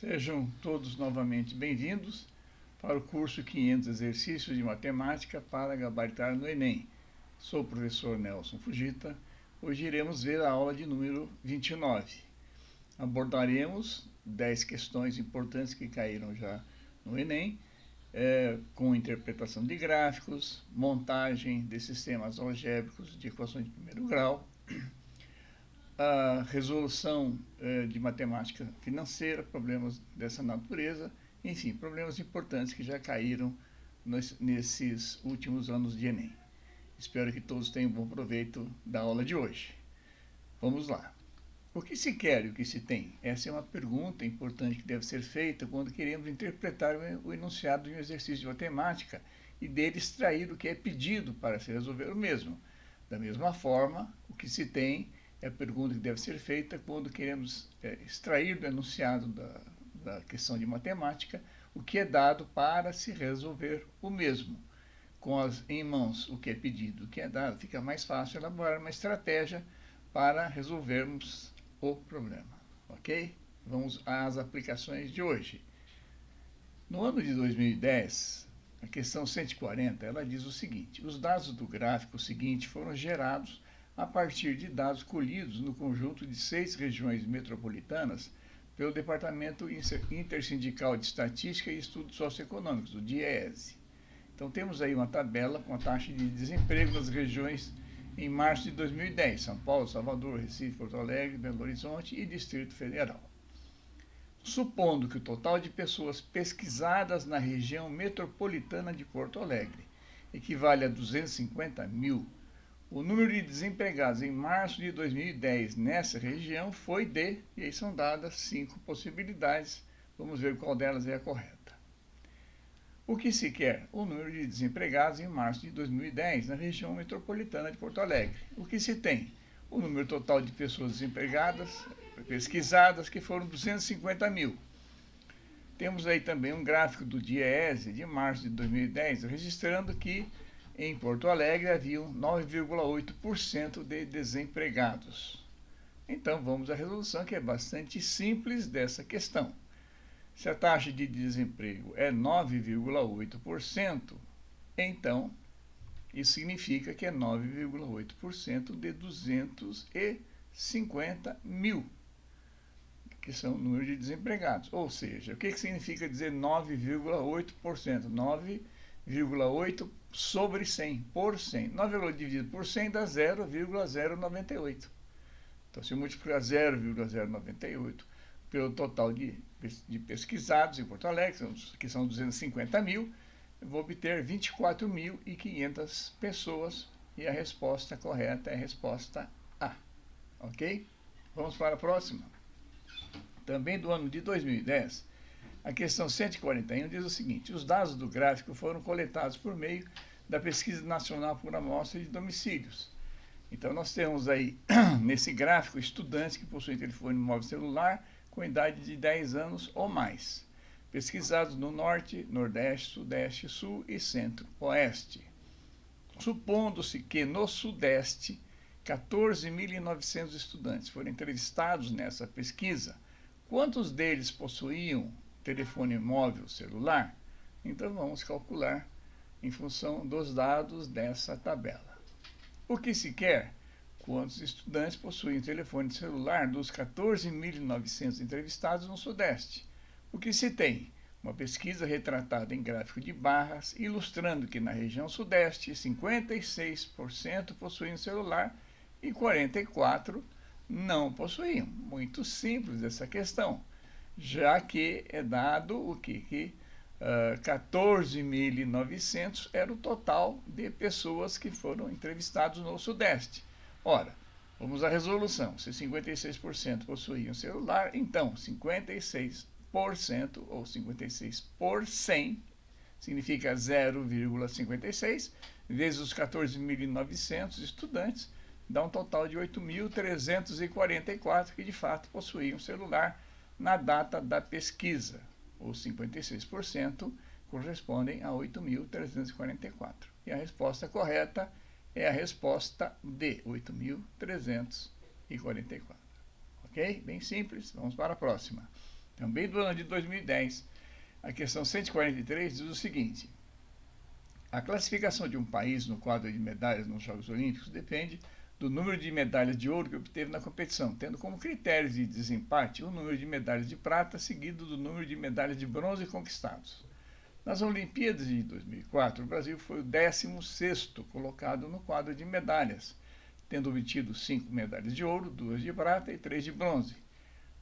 Sejam todos novamente bem-vindos para o curso 500 Exercícios de Matemática para Gabaritar no Enem. Sou o professor Nelson Fujita. Hoje iremos ver a aula de número 29. Abordaremos 10 questões importantes que caíram já no Enem, com interpretação de gráficos, montagem de sistemas algébricos de equações de primeiro grau, a resolução de matemática financeira, problemas dessa natureza, enfim, problemas importantes que já caíram nesses últimos anos de Enem. Espero que todos tenham bom proveito da aula de hoje. Vamos lá. O que se quer e o que se tem? Essa é uma pergunta importante que deve ser feita quando queremos interpretar o enunciado de um exercício de matemática e dele extrair o que é pedido para se resolver o mesmo. Da mesma forma, o que se tem é a pergunta que deve ser feita quando queremos extrair do enunciado da questão de matemática o que é dado para se resolver o mesmo. Com em mãos o que é pedido, o que é dado, fica mais fácil elaborar uma estratégia para resolvermos o problema, ok? Vamos às aplicações de hoje. No ano de 2010, a questão 140, ela diz o seguinte: os dados do gráfico seguinte foram gerados a partir de dados colhidos no conjunto de 6 regiões metropolitanas pelo Departamento Intersindical de Estatística e Estudos Socioeconômicos, o DIEESE. Então, temos aí uma tabela com a taxa de desemprego nas regiões em março de 2010, São Paulo, Salvador, Recife, Porto Alegre, Belo Horizonte e Distrito Federal. Supondo que o total de pessoas pesquisadas na região metropolitana de Porto Alegre equivale a 250 mil, o número de desempregados em março de 2010 nessa região foi de, e aí são dadas 5 possibilidades, vamos ver qual delas é a correta. O que se quer? O número de desempregados em março de 2010 na região metropolitana de Porto Alegre. O que se tem? O número total de pessoas desempregadas, pesquisadas, que foram 250 mil. Temos aí também um gráfico do DIEESE de março de 2010, registrando que em Porto Alegre haviam 9,8% de desempregados. Então, vamos à resolução, que é bastante simples dessa questão. Se a taxa de desemprego é 9,8%, então isso significa que é 9,8% de 250 mil, que são o número de desempregados. Ou seja, o que significa dizer 9,8%? 9,8 sobre 100, por 100. 9,8 dividido por 100 dá 0,098. Então, se eu multiplicar 0,098 pelo total de pesquisados em Porto Alegre, que são 250 mil, eu vou obter 24.500 pessoas e a resposta correta é a resposta A. Ok? Vamos para a próxima. Também do ano de 2010, a questão 141 diz o seguinte: os dados do gráfico foram coletados por meio da Pesquisa Nacional por Amostra de Domicílios. Então, nós temos aí, nesse gráfico, estudantes que possuem telefone móvel celular com idade de 10 anos ou mais, pesquisados no Norte, Nordeste, Sudeste, Sul e Centro-Oeste. Supondo-se que no Sudeste, 14.900 estudantes foram entrevistados nessa pesquisa, quantos deles possuíam telefone móvel celular? Então, vamos calcular em função dos dados dessa tabela. O que se quer? Quantos estudantes possuem telefone celular dos 14.900 entrevistados no Sudeste? O que se tem? Uma pesquisa retratada em gráfico de barras, ilustrando que na região Sudeste, 56% possuíam celular e 44% não possuíam. Muito simples essa questão, já que é dado o que 14.900 era o total de pessoas que foram entrevistados no Sudeste. Ora, vamos à resolução. Se 56% possuíam celular, então 56% ou 56 por 100 significa 0,56 vezes os 14.900 estudantes, dá um total de 8.344 que de fato possuíam celular na data da pesquisa. Os 56% correspondem a 8.344. E a resposta correta é a resposta D, 8.344. Ok? Bem simples. Vamos para a próxima. também do ano de 2010. A questão 143 diz o seguinte: a classificação de um país no quadro de medalhas nos Jogos Olímpicos depende do número de medalhas de ouro que obteve na competição, tendo como critério de desempate o número de medalhas de prata, seguido do número de medalhas de bronze conquistados. Nas Olimpíadas de 2004, o Brasil foi o 16º colocado no quadro de medalhas, tendo obtido 5 medalhas de ouro, 2 de prata e 3 de bronze.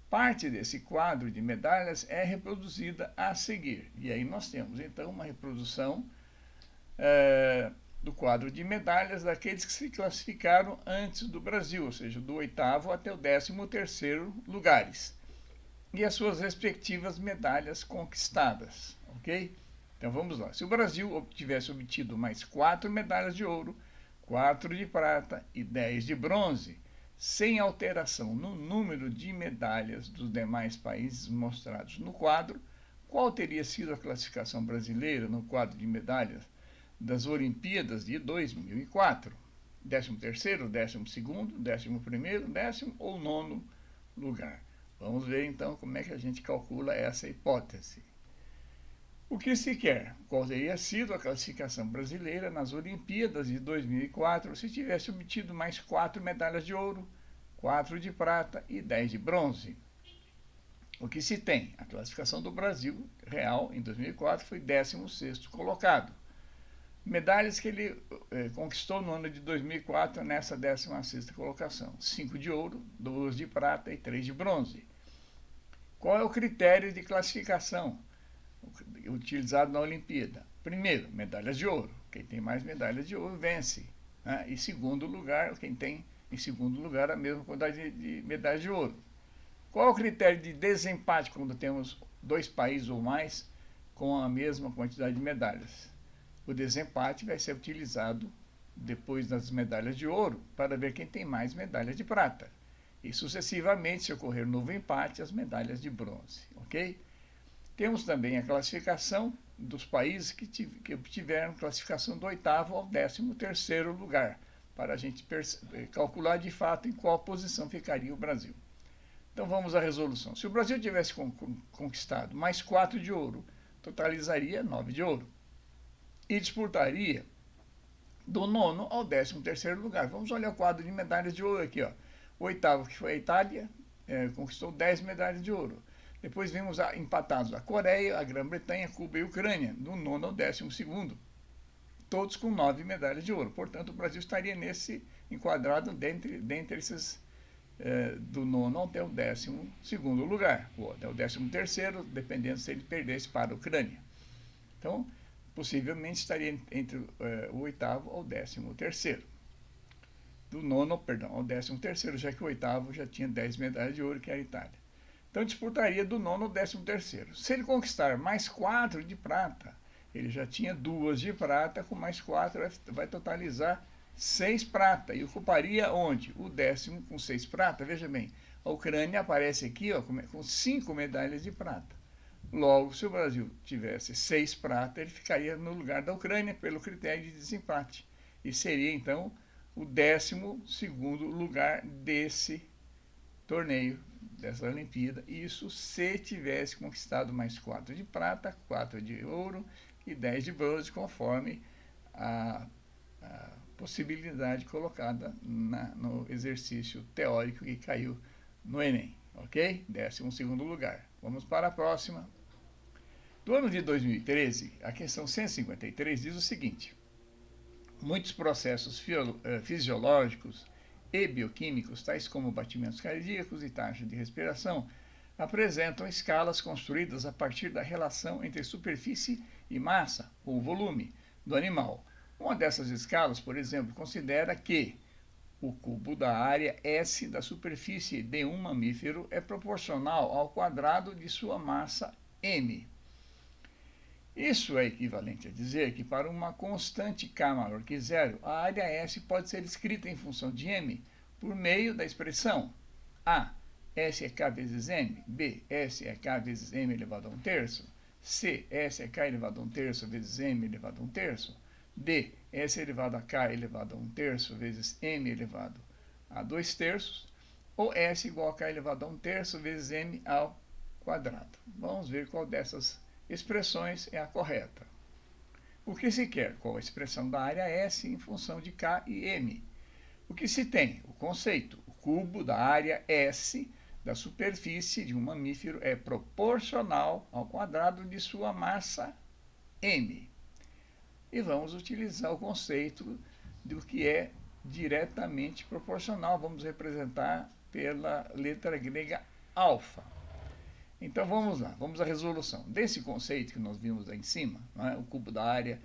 Parte desse quadro de medalhas é reproduzida a seguir. E aí nós temos, então, uma reprodução do quadro de medalhas daqueles que se classificaram antes do Brasil, ou seja, do 8º até o 13º lugares, e as suas respectivas medalhas conquistadas, ok? Então vamos lá. Se o Brasil tivesse obtido mais 4 medalhas de ouro, 4 de prata e 10 de bronze, sem alteração no número de medalhas dos demais países mostrados no quadro, qual teria sido a classificação brasileira no quadro de medalhas das Olimpíadas de 2004? 13º, 12º, 11º, 10º ou 9º lugar? Vamos ver então como é que a gente calcula essa hipótese. O que se quer? Qual teria sido a classificação brasileira nas Olimpíadas de 2004 se tivesse obtido mais 4 medalhas de ouro, 4 de prata e 10 de bronze? O que se tem? A classificação do Brasil real em 2004 foi 16º colocado. Medalhas que ele conquistou no ano de 2004 nessa 16ª colocação: 5 de ouro, 2 de prata e 3 de bronze. Qual é o critério de classificação utilizado na Olimpíada? Primeiro, medalhas de ouro. Quem tem mais medalhas de ouro vence. Né? E segundo lugar, quem tem em segundo lugar a mesma quantidade de medalhas de ouro. Qual é o critério de desempate quando temos 2 países ou mais com a mesma quantidade de medalhas? O desempate vai ser utilizado depois das medalhas de ouro para ver quem tem mais medalhas de prata. E sucessivamente, se ocorrer novo empate, as medalhas de bronze, ok? Temos também a classificação dos países que obtiveram classificação do 8º ao 13º lugar, para a gente calcular de fato em qual posição ficaria o Brasil. Então vamos à resolução. Se o Brasil tivesse conquistado mais 4 de ouro, totalizaria 9 de ouro. E disputaria do 9º ao 13º lugar. Vamos olhar o quadro de medalhas de ouro aqui, ó. O 8º, que foi a Itália, conquistou 10 medalhas de ouro. Depois vimos empatados a Coreia, a Grã-Bretanha, Cuba e a Ucrânia, do 9º ao 12º. Todos com 9 medalhas de ouro. Portanto, o Brasil estaria enquadrado dentre esses do 9º até o 12º lugar, ou até o 13º, dependendo se ele perdesse para a Ucrânia. Então, possivelmente estaria entre o 8º ao 13º. Do 9º, ao 13º, já que o 8º já tinha 10 medalhas de ouro, que era a Itália. Então, disputaria do 9º ao 13º. Se ele conquistar mais 4 de prata, ele já tinha 2 de prata, com mais 4 vai totalizar 6 prata. E ocuparia onde? O 10º com 6 prata. Veja bem, a Ucrânia aparece aqui ó, com 5 medalhas de prata. Logo, se o Brasil tivesse 6 prata, ele ficaria no lugar da Ucrânia pelo critério de desempate. E seria, então, o 12º lugar desse torneio, dessa Olimpíada. Isso se tivesse conquistado mais 4 de prata, 4 de ouro e 10 de bronze, conforme a possibilidade colocada no exercício teórico que caiu no Enem. Ok? 12º lugar. Vamos para a próxima. Do ano de 2013, a questão 153 diz o seguinte: muitos processos fisiológicos e bioquímicos, tais como batimentos cardíacos e taxa de respiração, apresentam escalas construídas a partir da relação entre superfície e massa, ou volume, do animal. Uma dessas escalas, por exemplo, considera que o cubo da área S da superfície de um mamífero é proporcional ao quadrado de sua massa m. Isso é equivalente a dizer que para uma constante k maior que zero, a área S pode ser escrita em função de m por meio da expressão A, S é k vezes m, B, S é k vezes m elevado a 1/3, C, S é k elevado a 1/3 vezes m elevado a 1/3, D, S elevado a k elevado a 1/3 vezes m elevado a 2/3, ou S igual a k elevado a 1/3 vezes m ao quadrado. Vamos ver qual dessas expressões é a correta. O que se quer? Qual a expressão da área S em função de K e M? O que se tem? O conceito. O cubo da área S da superfície de um mamífero é proporcional ao quadrado de sua massa M. E vamos utilizar o conceito do que é diretamente proporcional. Vamos representar pela letra grega alfa. Então vamos lá, vamos à resolução. Desse conceito que nós vimos lá em cima, né, o cubo da área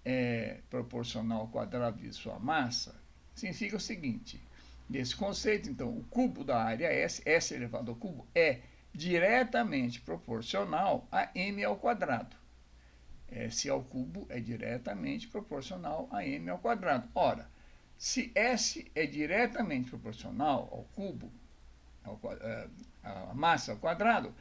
é proporcional ao quadrado de sua massa, significa o seguinte: desse conceito, então, o cubo da área S, S elevado ao cubo, é diretamente proporcional a m ao quadrado. S ao cubo é diretamente proporcional a m ao quadrado. Ora, se S é diretamente proporcional ao cubo, a massa ao quadrado,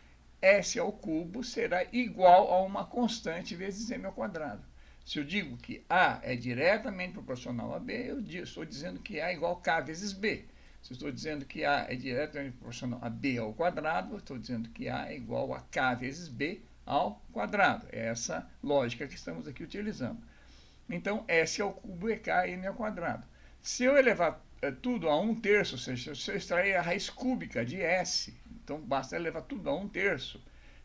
S ao cubo será igual a uma constante vezes m ao quadrado. Se eu digo que A é diretamente proporcional a B, eu estou dizendo que A é igual a K vezes B. Se eu estou dizendo que A é diretamente proporcional a B ao quadrado, eu estou dizendo que A é igual a K vezes B ao quadrado. É essa lógica que estamos aqui utilizando. Então, S ao cubo é Km ao quadrado. Se eu elevar tudo a 1/3, ou seja, se eu extrair a raiz cúbica de S, então basta elevar tudo a 1/3.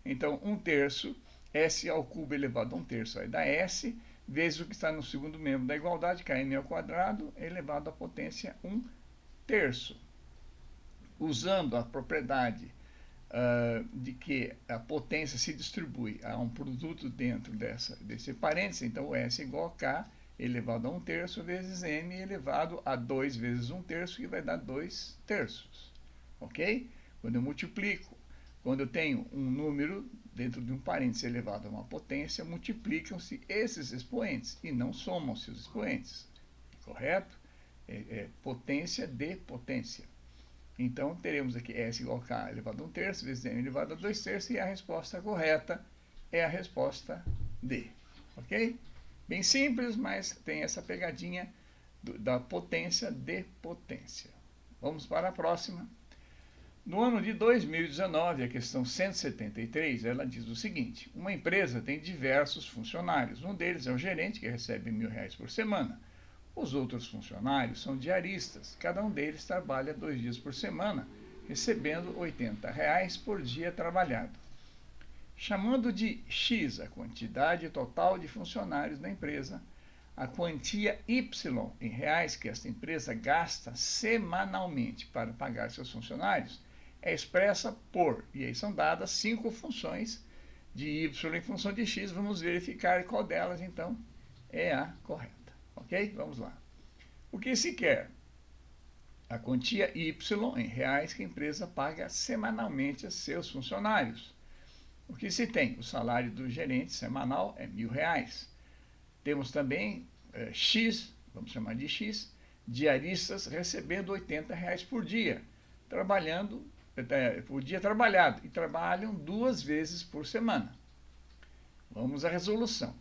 Então, 1/3, S ao cubo elevado a 1/3 vai dar S, vezes o que está no segundo membro da igualdade, Km ao quadrado, elevado à potência 1/3. Usando a propriedade de que a potência se distribui a um produto dentro desse parênteses, então o S é igual a K elevado a 1/3 vezes M elevado a 2 vezes 1/3, que vai dar 2/3. Ok? Quando eu multiplico, quando eu tenho um número dentro de um parênteses elevado a uma potência, multiplicam-se esses expoentes e não somam-se os expoentes. Correto? Potência de potência. Então, teremos aqui S igual a K elevado a 1/3 vezes M elevado a 2/3, e a resposta correta é a resposta D. Ok? Bem simples, mas tem essa pegadinha da potência de potência. Vamos para a próxima. No ano de 2019, a questão 173, ela diz o seguinte: uma empresa tem diversos funcionários. Um deles é o gerente, que recebe R$ 1.000 por semana. Os outros funcionários são diaristas. Cada um deles trabalha 2 dias por semana, recebendo R$ 80 por dia trabalhado. Chamando de X a quantidade total de funcionários da empresa, a quantia Y em reais que esta empresa gasta semanalmente para pagar seus funcionários é expressa por, e aí são dadas 5 funções de Y em função de X. Vamos verificar qual delas, então, é a correta. Ok? Vamos lá. O que se quer? A quantia Y em reais que a empresa paga semanalmente a seus funcionários. O que se tem? O salário do gerente semanal é R$ 1.000. Temos também X, vamos chamar de X, diaristas recebendo R$ 80 por dia, por dia trabalhado, e trabalham 2 vezes por semana. Vamos à resolução.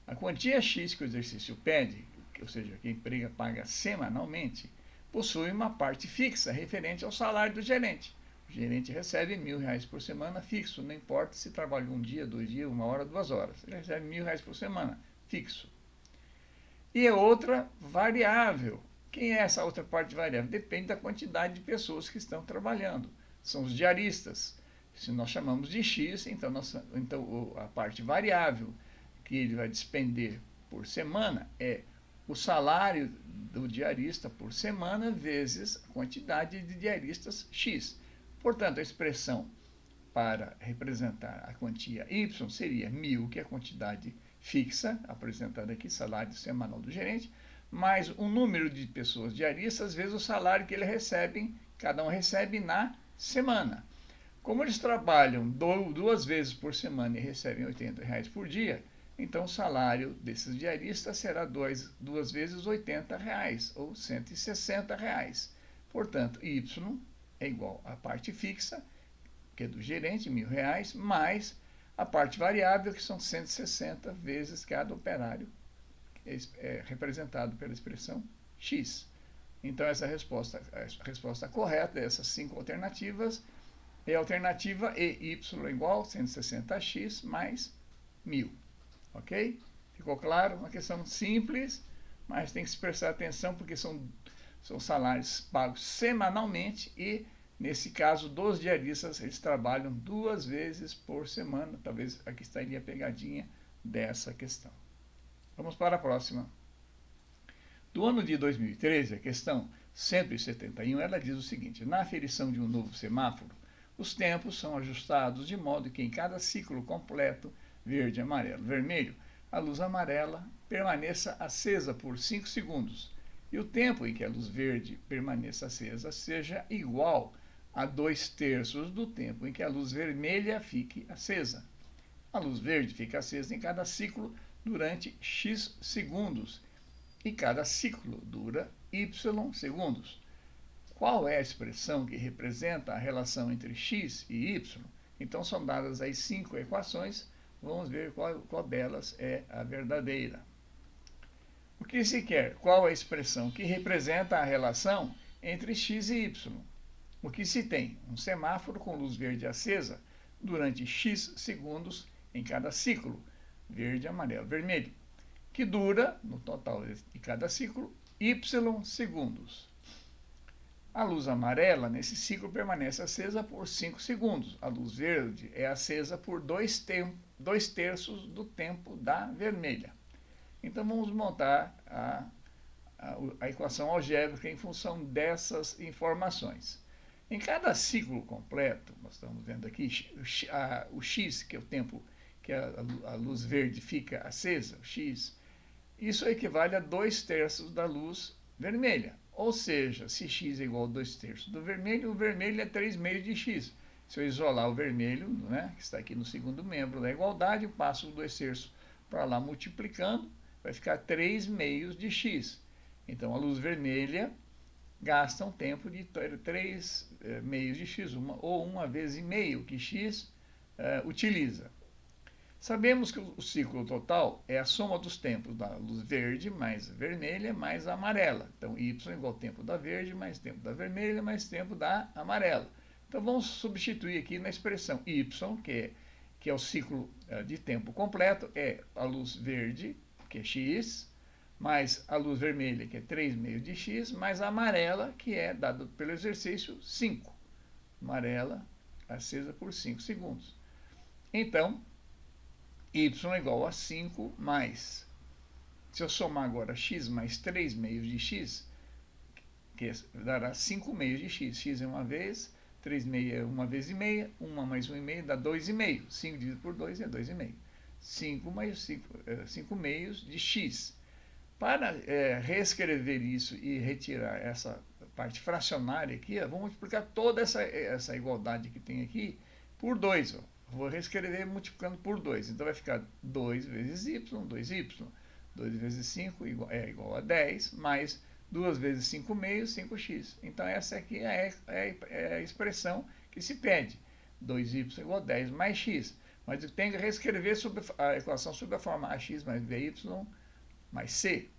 A quantia X que o exercício pede, ou seja, que a empresa paga semanalmente, possui uma parte fixa referente ao salário do gerente. O gerente recebe R$ 1.000 por semana fixo, não importa se trabalhou 1 dia, 2 dias, 1 hora, 2 horas. Ele recebe R$ 1.000 por semana fixo. E a outra variável. Quem é essa outra parte variável? Depende da quantidade de pessoas que estão trabalhando. São os diaristas. Se nós chamamos de X, então a parte variável que ele vai despender por semana é o salário do diarista por semana vezes a quantidade de diaristas X. Portanto, a expressão para representar a quantia Y seria 1.000, que é a quantidade fixa, apresentada aqui, salário semanal do gerente, mais o número de pessoas diaristas vezes o salário que eles recebem, cada um recebe na semana. Como eles trabalham 2 vezes por semana e recebem R$ 80 por dia, então o salário desses diaristas será 2 vezes R$ 80, ou R$ 160. Portanto, Y é igual à parte fixa, que é do gerente, R$ 1.000, mais a parte variável, que são 160 vezes cada operário, que é representado pela expressão X. Então, essa a resposta correta dessas 5 alternativas E a alternativa EY igual 160x mais 1000. Ok? Ficou claro? Uma questão simples, mas tem que se prestar atenção porque são salários pagos semanalmente e, nesse caso, dos diaristas, eles trabalham 2 vezes por semana. Talvez aqui estaria a pegadinha dessa questão. Vamos para a próxima. Do ano de 2013, a questão 171, ela diz o seguinte: na aferição de um novo semáforo, os tempos são ajustados de modo que em cada ciclo completo, verde, amarelo, vermelho, a luz amarela permaneça acesa por 5 segundos e o tempo em que a luz verde permaneça acesa seja igual a 2/3 do tempo em que a luz vermelha fique acesa. A luz verde fica acesa em cada ciclo durante x segundos e cada ciclo dura y segundos. Qual é a expressão que representa a relação entre x e y? Então são dadas as 5 equações, vamos ver qual delas é a verdadeira. O que se quer? Qual é a expressão que representa a relação entre x e y? O que se tem? Um semáforo com luz verde acesa durante x segundos em cada ciclo, verde, amarelo, vermelho, que dura, no total de cada ciclo, y segundos. A luz amarela, nesse ciclo, permanece acesa por 5 segundos. A luz verde é acesa por 2/3 do tempo da vermelha. Então, vamos montar a equação algébrica em função dessas informações. Em cada ciclo completo, nós estamos vendo aqui, o x, que é o tempo que a luz verde fica acesa, o x, isso equivale a 2/3 da luz vermelha. Ou seja, se x é igual a 2/3 do vermelho, o vermelho é 3/2 de x. Se eu isolar o vermelho, né, que está aqui no segundo membro da igualdade, eu passo o 2/3 para lá multiplicando, vai ficar 3/2 de x. Então, a luz vermelha gasta um tempo de 3/2 de x, ou 1 vezes e meio que x utiliza. Sabemos que o ciclo total é a soma dos tempos da luz verde mais vermelha mais amarela. Então, y igual ao tempo da verde mais tempo da vermelha mais tempo da amarela. Então, vamos substituir aqui na expressão y, que é o ciclo de tempo completo, é a luz verde, que é x, mais a luz vermelha, que é 3/2 de x, mais a amarela, que é dada pelo exercício 5. Amarela acesa por 5 segundos. Então, y igual a 5 mais, se eu somar agora x mais 3/2 de x, que dará 5/2 de x. X é uma vez, 3/2 é 1 vezes e meia, 1 mais 1,5 dá 2,5. 5 dividido por 2 é 2,5. 5 mais 5/2 de x. Para reescrever isso e retirar essa parte fracionária aqui, vamos multiplicar toda essa igualdade que tem aqui por 2. Ó. Vou reescrever multiplicando por 2. Então vai ficar 2 vezes y, 2y. 2 vezes 5 é igual a 10, mais 2 vezes 5/2, 5x. Então essa aqui é a expressão que se pede. 2y igual a 10 mais x. Mas eu tenho que reescrever a equação sob a forma ax mais by mais c.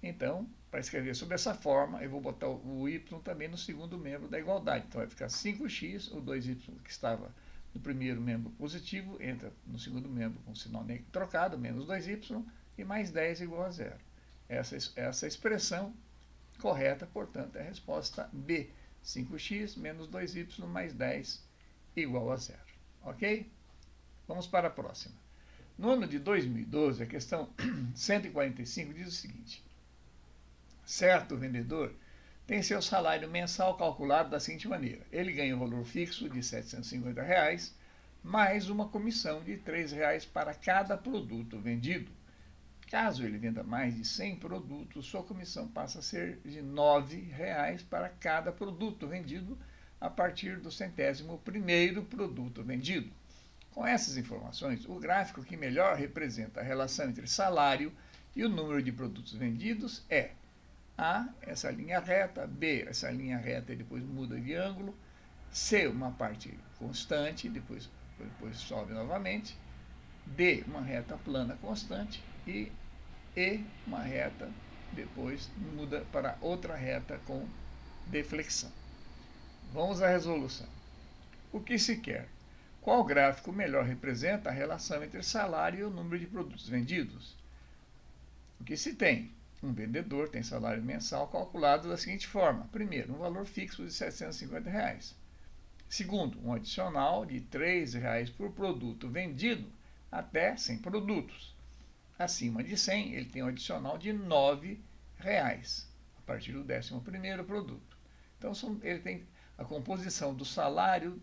Então, para escrever sob essa forma, eu vou botar o y também no segundo membro da igualdade. Então vai ficar 5x, o 2y que estava no primeiro membro positivo, entra no segundo membro com o sinal negativo trocado, menos 2y, e mais 10 igual a zero. Essa expressão correta, portanto, é a resposta B. 5x menos 2y mais 10 igual a zero. Ok? Vamos para a próxima. No ano de 2012, a questão 145 diz o seguinte: certo vendedor tem seu salário mensal calculado da seguinte maneira: ele ganha um valor fixo de R$ 750, mais uma comissão de R$ 3 para cada produto vendido. Caso ele venda mais de 100 produtos, sua comissão passa a ser de R$ 9 para cada produto vendido a partir do 101º produto vendido. Com essas informações, o gráfico que melhor representa a relação entre salário e o número de produtos vendidos é A, essa linha reta, B, essa linha reta e depois muda de ângulo, C, uma parte constante, depois sobe novamente, D, uma reta plana constante e E, uma reta, depois muda para outra reta com deflexão. Vamos à resolução. O que se quer? Qual gráfico melhor representa a relação entre salário e o número de produtos vendidos? O que se tem? Um vendedor tem salário mensal calculado da seguinte forma. Primeiro, um valor fixo de R$ 750. Segundo, um adicional de R$ 3 por produto vendido até 100 produtos. Acima de 100, ele tem um adicional de R$ 9 a partir do 11º produto. Então, ele tem a composição do salário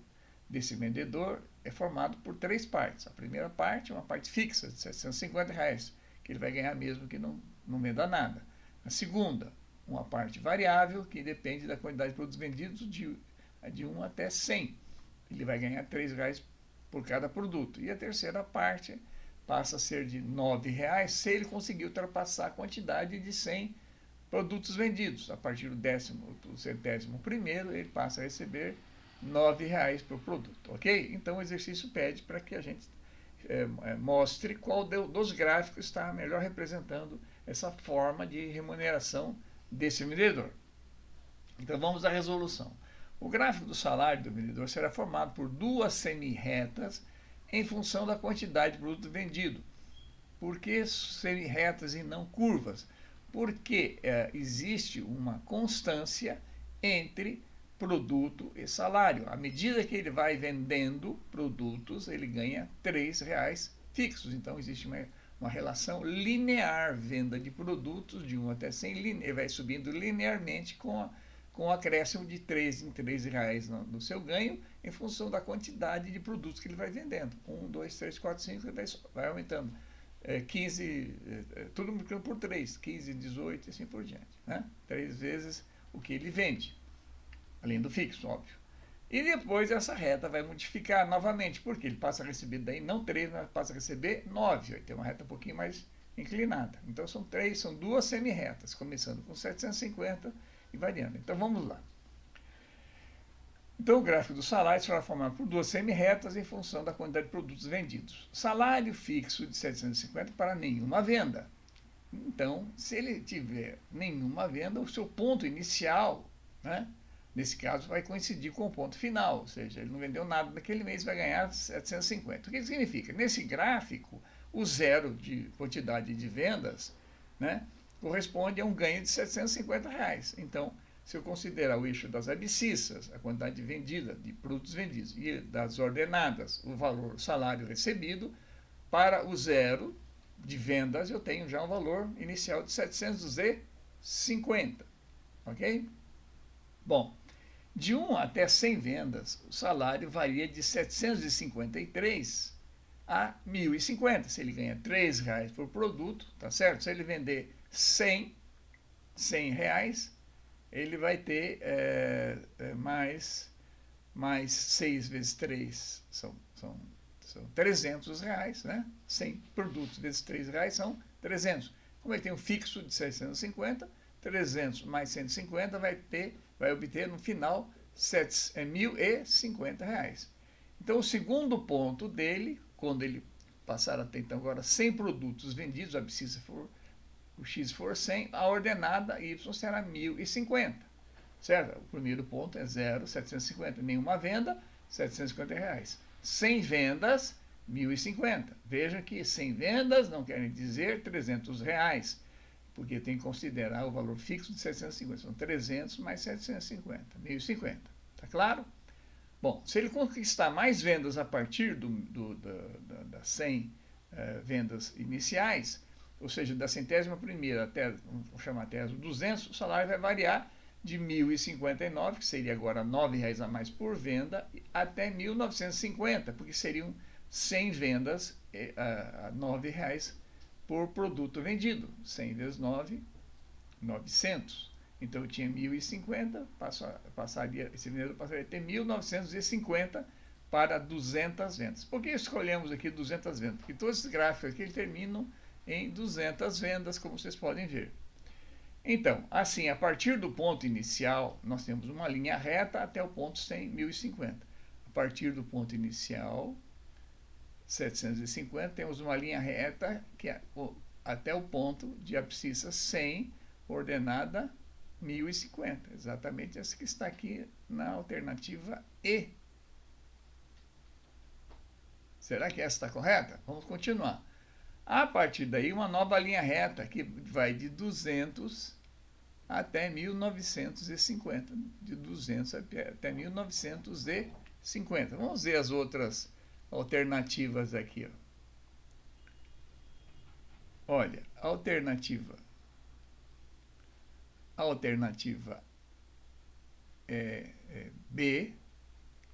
desse vendedor é formado por 3 partes. A primeira parte é uma parte fixa de R$ 750, que ele vai ganhar mesmo que não venda nada. A segunda, uma parte variável, que depende da quantidade de produtos vendidos de 1 até 100. Ele vai ganhar R$ 3 por cada produto. E a terceira parte passa a ser de R$ 9 se ele conseguir ultrapassar a quantidade de 100 produtos vendidos. A partir do 11º, ele passa a receber R$ 9 por produto, ok? Então o exercício pede para que a gente mostre qual dos gráficos está melhor representando essa forma de remuneração desse vendedor. Então vamos à resolução. O gráfico do salário do vendedor será formado por 2 semi-retas em função da quantidade de produto vendido. Por que semi-retas e não curvas? Porque existe uma constância entre produto e salário. À medida que ele vai vendendo produtos, ele ganha R$ 3 fixos. Então, existe uma relação linear, venda de produtos de 1 até 100, ele vai subindo linearmente com o acréscimo de 3 em 3 reais no seu ganho, em função da quantidade de produtos que ele vai vendendo. 1, 2, 3, 4, 5, vai aumentando. 15, tudo multiplicando por 3, 15, 18 e assim por diante. Né? 3 vezes o que ele vende, além do fixo, óbvio. E depois essa reta vai modificar novamente, porque ele passa a receber daí não 3, mas passa a receber 9. Vai ter uma reta um pouquinho mais inclinada. Então são 2 semi-retas, começando com 750 e variando. Então vamos lá. Então o gráfico do salário será formado por 2 semi-retas em função da quantidade de produtos vendidos. Salário fixo de 750 para nenhuma venda. Então, se ele tiver nenhuma venda, o seu ponto inicial, né, nesse caso, vai coincidir com o ponto final, ou seja, ele não vendeu nada naquele mês, vai ganhar 750. O que significa? Nesse gráfico, o zero de quantidade de vendas, né, corresponde a um ganho de R$ 750. Então, se eu considerar o eixo das abscissas, a quantidade vendida, de produtos vendidos, e das ordenadas, o valor, o salário recebido, para o zero de vendas, eu tenho já um valor inicial de 750, ok? Bom, de 1 até 100 vendas, o salário varia de 753 a 1.050. Se ele ganha R$ 3 por produto, tá certo? Se ele vender 100 reais, ele vai ter mais 6 vezes 3, são 300 reais, né? 100 produtos vezes 3 reais são 300. Como ele tem um fixo de 650, 300 mais 150 vai obter no final 1.050 reais. Então o segundo ponto dele, quando ele passar a ter então agora 100 produtos vendidos, a abscissa for o x for 100, a ordenada y será 1.050, certo? O primeiro ponto é 0, 750. Nenhuma venda, R$ 750 reais. 100 vendas, 1.050. Veja que 100 vendas não querem dizer 300 reais, porque tem que considerar o valor fixo de 750. São 300 mais 750, 1.050. Tá claro? Bom, se ele conquistar mais vendas a partir das 100 vendas iniciais, ou seja, da 100ª até, vamos chamar até as 200, o salário vai variar de 1.059, que seria agora R$ 9 a mais por venda, até 1.950, porque seriam 100 vendas a R$ 9 por produto vendido. 100 vezes 9, 900. Então eu tinha 1.050, esse vendedor passaria a ter 1.950 para 200 vendas. Por que escolhemos aqui 200 vendas? Porque todos esses gráficos aqui terminam em 200 vendas, como vocês podem ver. Então, assim, a partir do ponto inicial, nós temos uma linha reta até o ponto 100, 1.050. A partir do ponto inicial, 750, temos uma linha reta que é até o ponto de abscissa 100, ordenada 1.050. Exatamente essa que está aqui na alternativa E. Será que essa está correta? Vamos continuar. A partir daí, uma nova linha reta que vai de 200 até 1950. De 200 até 1950. Vamos ver as outras alternativas aqui. Ó. Olha, alternativa B,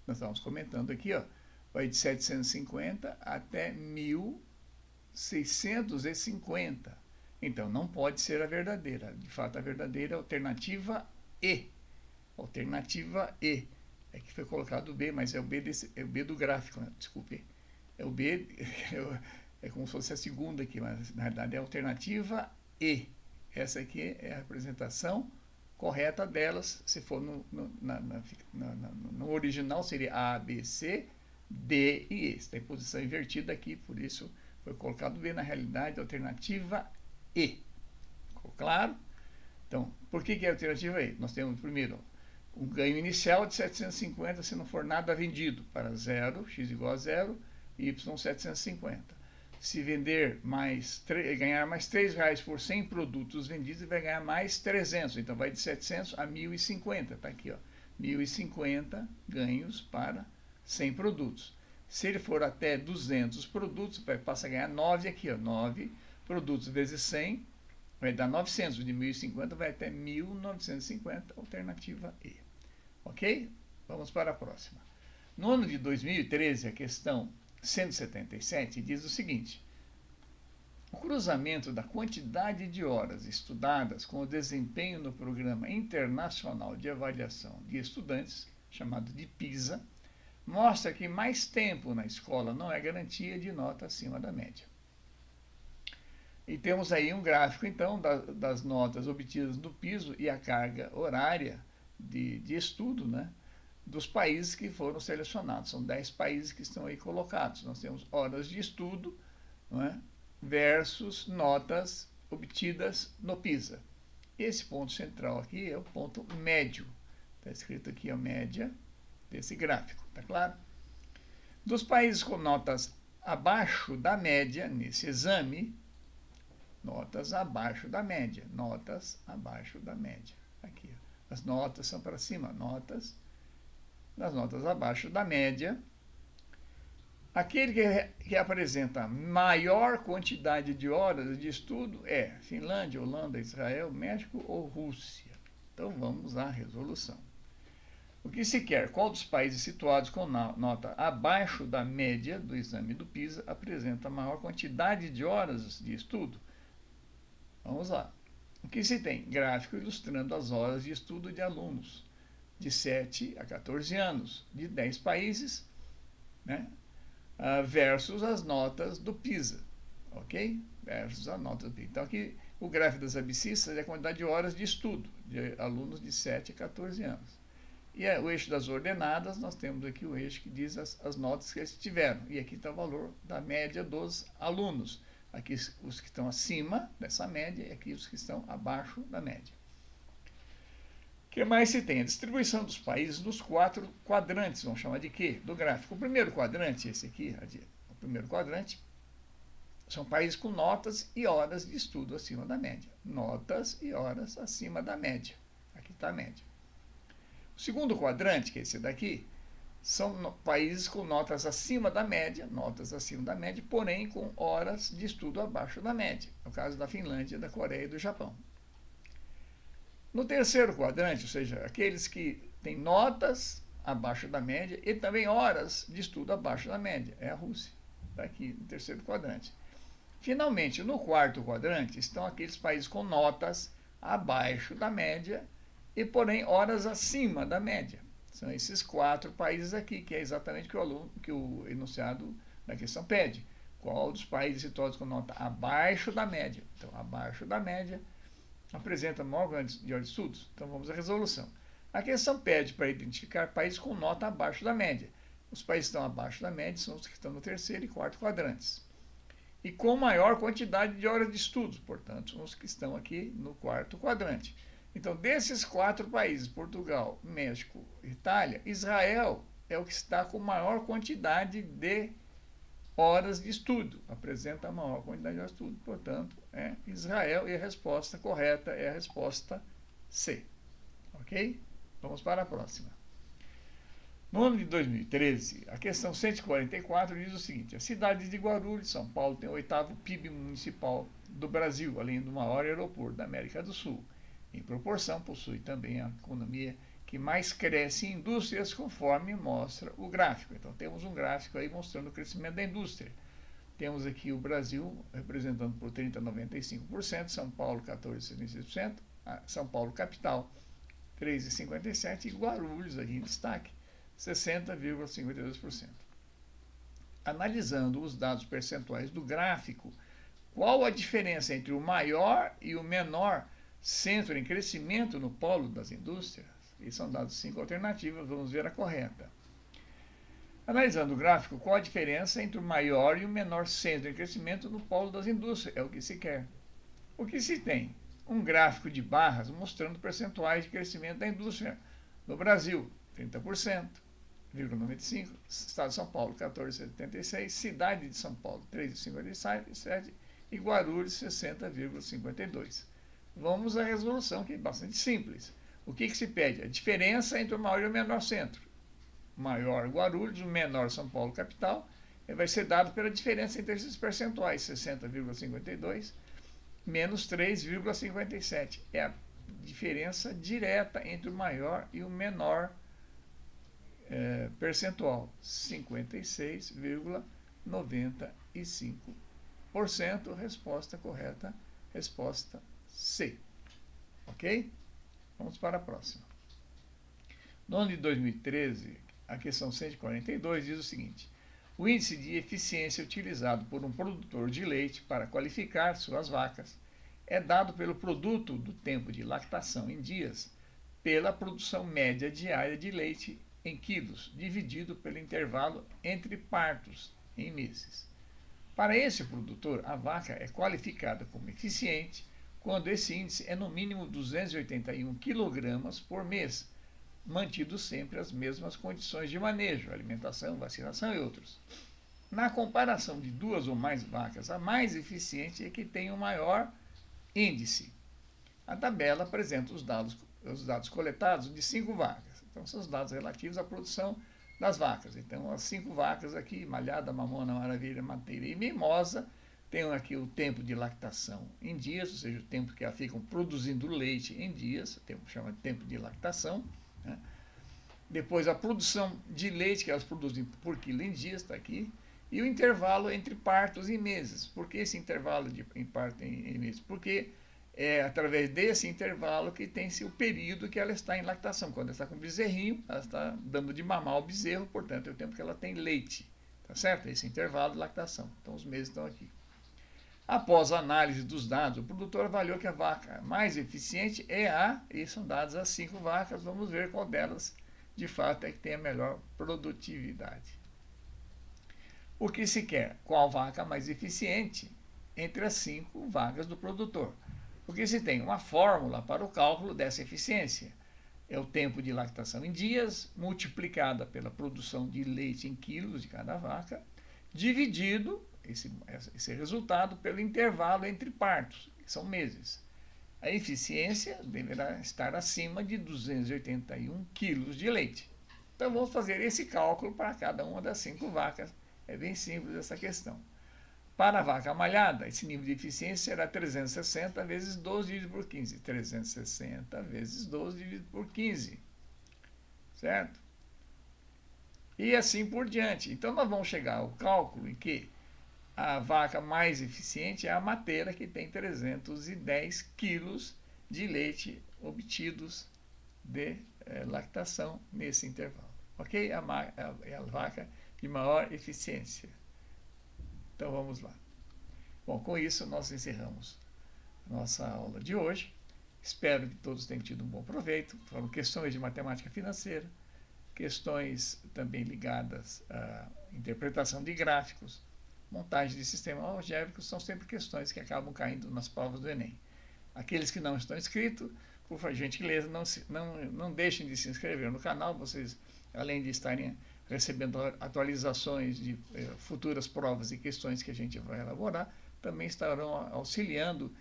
nós estamos comentando aqui, ó, vai de 750 até 1650. Então, não pode ser a verdadeira. De fato, a verdadeira é a alternativa E. Alternativa E. É que foi colocado o B, mas é o B, é o B do gráfico, né? Desculpe. É o B, é como se fosse a segunda aqui, mas na realidade é a alternativa E. Essa aqui é a representação correta delas. Se for no original, seria A, B, C, D e E. Está em posição invertida aqui, por isso foi colocado B. Na realidade, a alternativa E. Ficou claro? Então, por que é a alternativa E? Nós temos, primeiro, um ganho inicial de 750 se não for nada vendido, para 0, x igual a 0, y 750. Se vender ganhar mais R$3 por 100 produtos vendidos, ele vai ganhar mais 300. Então, vai de 700 a 1.050. Está aqui, ó, 1.050 ganhos para 100 produtos. Se ele for até 200 produtos, passa a ganhar 9 aqui, ó, 9 produtos vezes 100, vai dar 900. De 1.050 vai até 1.950, alternativa E. Ok? Vamos para a próxima. No ano de 2013, a questão 177 diz o seguinte: o cruzamento da quantidade de horas estudadas com o desempenho no Programa Internacional de Avaliação de Estudantes, chamado de PISA, mostra que mais tempo na escola não é garantia de nota acima da média. E temos aí um gráfico, então, das notas obtidas no PISA e a carga horária de estudo, né, dos países que foram selecionados. São 10 países que estão aí colocados. Nós temos horas de estudo, não é, versus notas obtidas no PISA. Esse ponto central aqui é o ponto médio. Está escrito aqui a média desse gráfico, tá claro? Dos países com notas abaixo da média nesse exame, notas abaixo da média, aqui, as notas são para cima, das notas abaixo da média, aquele que apresenta maior quantidade de horas de estudo é Finlândia, Holanda, Israel, México ou Rússia. Então vamos à resolução. O que se quer? Qual dos países situados com nota abaixo da média do exame do PISA apresenta maior quantidade de horas de estudo? Vamos lá. O que se tem? Gráfico ilustrando as horas de estudo de alunos de 7 a 14 anos, de 10 países, né, versus as notas do PISA, ok? Versus a nota do PISA. Então, aqui, o gráfico das abscissas é a quantidade de horas de estudo de alunos de 7 a 14 anos. E o eixo das ordenadas, nós temos aqui o eixo que diz as notas que eles tiveram. E aqui está o valor da média dos alunos. Aqui os que estão acima dessa média e aqui os que estão abaixo da média. O que mais se tem? A distribuição dos países nos 4 quadrantes, vamos chamar de quê? Do gráfico. O primeiro quadrante, esse aqui, o primeiro quadrante, são países com notas e horas de estudo acima da média. Notas e horas acima da média. Aqui está a média. O segundo quadrante, que é esse daqui, são países com notas acima da média, porém com horas de estudo abaixo da média. No caso da Finlândia, da Coreia e do Japão. No terceiro quadrante, ou seja, aqueles que têm notas abaixo da média e também horas de estudo abaixo da média, é a Rússia, está aqui no terceiro quadrante. Finalmente, no quarto quadrante, estão aqueles países com notas abaixo da média e, porém, horas acima da média. São esses 4 países aqui, que é exatamente que o enunciado da questão pede. Qual dos países situados com nota abaixo da média? Então, abaixo da média apresenta maior quantidade de horas de estudos. Então, vamos à resolução. A questão pede para identificar países com nota abaixo da média. Os países que estão abaixo da média são os que estão no terceiro e quarto quadrantes. E com maior quantidade de horas de estudos, portanto, são os que estão aqui no quarto quadrante. Então, desses 4 países, Portugal, México, Itália, Israel é o que está com maior quantidade de horas de estudo, apresenta a maior quantidade de horas de estudo, portanto, é Israel, e a resposta correta é a resposta C. Ok? Vamos para a próxima. No ano de 2013, a questão 144 diz o seguinte: a cidade de Guarulhos, São Paulo, tem o oitavo PIB municipal do Brasil, além do maior aeroporto da América do Sul. Em proporção, possui também a economia que mais cresce em indústrias, conforme mostra o gráfico. Então, temos um gráfico aí mostrando o crescimento da indústria. Temos aqui o Brasil representando por 30,95%, São Paulo 14,76%, São Paulo capital 3,57% e Guarulhos aqui em destaque 60,52%. Analisando os dados percentuais do gráfico, qual a diferença entre o maior e o menor centro em crescimento no polo das indústrias? E são dados 5 alternativas, vamos ver a correta. Analisando o gráfico, qual a diferença entre o maior e o menor centro em crescimento no polo das indústrias? É o que se quer. O que se tem? Um gráfico de barras mostrando percentuais de crescimento da indústria. No Brasil, 30%, 0,95%, Estado de São Paulo, 14,76%, Cidade de São Paulo, 3,57% e Guarulhos, 60,52%. Vamos à resolução, que é bastante simples. O que se pede? A diferença entre o maior e o menor centro. Maior Guarulhos, o menor São Paulo capital, vai ser dado pela diferença entre esses percentuais, 60,52% menos 3,57%. É a diferença direta entre o maior e o menor percentual, 56,95%. Resposta correta, resposta C. Ok? Vamos para a próxima. No ano de 2013, a questão 142 diz o seguinte: o índice de eficiência utilizado por um produtor de leite para qualificar suas vacas é dado pelo produto do tempo de lactação em dias pela produção média diária de leite em quilos, dividido pelo intervalo entre partos em meses. Para esse produtor, a vaca é qualificada como eficiente quando esse índice é no mínimo 281 kg por mês, mantido sempre as mesmas condições de manejo, alimentação, vacinação e outros. Na comparação de duas ou mais vacas, a mais eficiente é que tem o maior índice. A tabela apresenta os dados coletados de 5 vacas. Então, são os dados relativos à produção das vacas. Então, as 5 vacas aqui, Malhada, Mamona, Maravilha, Mateira e Mimosa, tem aqui o tempo de lactação em dias, ou seja, o tempo que elas ficam produzindo leite em dias, chama de tempo de lactação. Né? Depois, a produção de leite que elas produzem por quilo em dias, está aqui. E o intervalo entre partos em meses. Por que esse intervalo em parto em meses? Porque é através desse intervalo que tem-se o período que ela está em lactação. Quando ela está com o bezerrinho, ela está dando de mamar ao bezerro, portanto, é o tempo que ela tem leite. Tá certo? Esse intervalo de lactação. Então, os meses estão aqui. Após a análise dos dados, o produtor avaliou que a vaca mais eficiente é e são dadas as 5 vacas, vamos ver qual delas, de fato, é que tem a melhor produtividade. O que se quer? Qual vaca mais eficiente entre as 5 vacas do produtor? Porque se tem uma fórmula para o cálculo dessa eficiência. É o tempo de lactação em dias, multiplicada pela produção de leite em quilos de cada vaca, dividido esse resultado pelo intervalo entre partos, que são meses. A eficiência deverá estar acima de 281 quilos de leite. Então, vamos fazer esse cálculo para cada uma das 5 vacas. É bem simples essa questão. Para a vaca malhada, esse nível de eficiência será 360 vezes 12 dividido por 15. 360 vezes 12 dividido por 15. Certo? E assim por diante. Então, nós vamos chegar ao cálculo em que a vaca mais eficiente é a mateira, que tem 310 quilos de leite obtidos de lactação nesse intervalo. Ok? É a vaca de maior eficiência. Então, vamos lá. Bom, com isso, nós encerramos nossa aula de hoje. Espero que todos tenham tido um bom proveito. Foram questões de matemática financeira, questões também ligadas à interpretação de gráficos, montagem de sistemas algébricos, são sempre questões que acabam caindo nas provas do Enem. Aqueles que não estão inscritos, por gentileza, não deixem de se inscrever no canal. Vocês, além de estarem recebendo atualizações de futuras provas e questões que a gente vai elaborar, também estarão auxiliando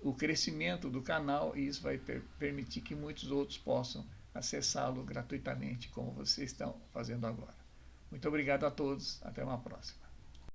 o crescimento do canal, e isso vai permitir que muitos outros possam acessá-lo gratuitamente, como vocês estão fazendo agora. Muito obrigado a todos, até uma próxima.